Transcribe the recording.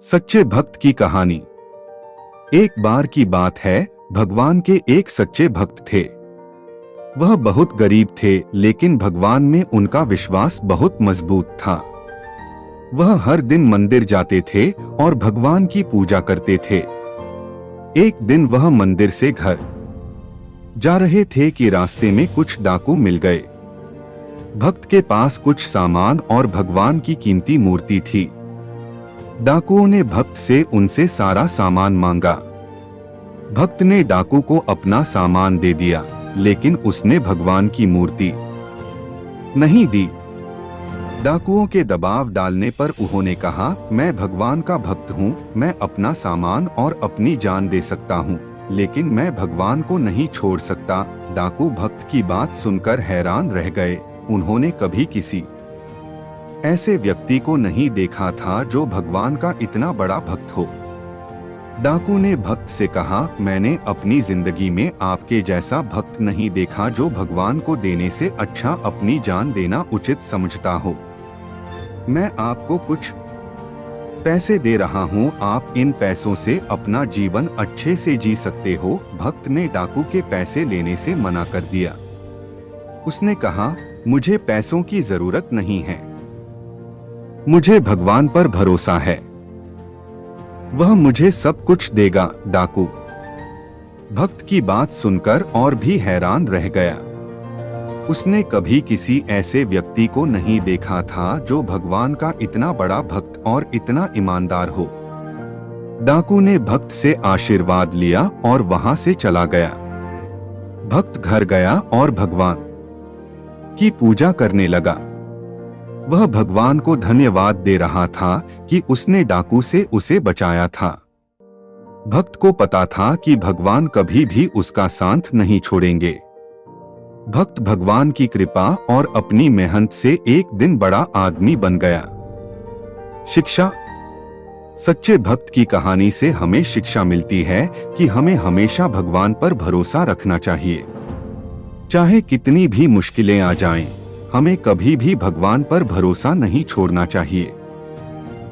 सच्चे भक्त की कहानी। एक बार की बात है, भगवान के एक सच्चे भक्त थे। वह बहुत गरीब थे, लेकिन भगवान में उनका विश्वास बहुत मजबूत था। वह हर दिन मंदिर जाते थे और भगवान की पूजा करते थे। एक दिन वह मंदिर से घर जा रहे थे कि रास्ते में कुछ डाकू मिल गए। भक्त के पास कुछ सामान और भगवान की कीमती मूर्ति थी। डाकुओं ने भक्त से उनसे सारा सामान मांगा। भक्त ने डाकू को अपना सामान दे दिया, लेकिन उसने भगवान की मूर्ति नहीं दी। डाकुओं के दबाव डालने पर उन्होंने कहा, मैं भगवान का भक्त हूँ, मैं अपना सामान और अपनी जान दे सकता हूँ, लेकिन मैं भगवान को नहीं छोड़ सकता। डाकू भक्त की बात सुनकर हैरान रह गए। उन्होंने कभी किसी ऐसे व्यक्ति को नहीं देखा था जो भगवान का इतना बड़ा भक्त हो। डाकू ने भक्त से कहा, मैंने अपनी जिंदगी में आपके जैसा भक्त नहीं देखा जो भगवान को देने से अच्छा अपनी जान देना उचित समझता हो। मैं आपको कुछ पैसे दे रहा हूं, आप इन पैसों से अपना जीवन अच्छे से जी सकते हो। भक्त ने डाकू के पैसे लेने से मना कर दिया। उसने कहा, मुझे पैसों की जरूरत नहीं है, मुझे भगवान पर भरोसा है, वह मुझे सब कुछ देगा। डाकू भक्त की बात सुनकर और भी हैरान रह गया। उसने कभी किसी ऐसे व्यक्ति को नहीं देखा था जो भगवान का इतना बड़ा भक्त और इतना ईमानदार हो। डाकू ने भक्त से आशीर्वाद लिया और वहां से चला गया। भक्त घर गया और भगवान की पूजा करने लगा। वह भगवान को धन्यवाद दे रहा था कि उसने डाकू से उसे बचाया था। भक्त को पता था कि भगवान कभी भी उसका साथ नहीं छोड़ेंगे। भक्त भगवान की कृपा और अपनी मेहनत से एक दिन बड़ा आदमी बन गया। शिक्षा। सच्चे भक्त की कहानी से हमें शिक्षा मिलती है कि हमें हमेशा भगवान पर भरोसा रखना चाहिए। चाहे कितनी भी मुश्किलें आ जाएं, हमें कभी भी भगवान पर भरोसा नहीं छोड़ना चाहिए।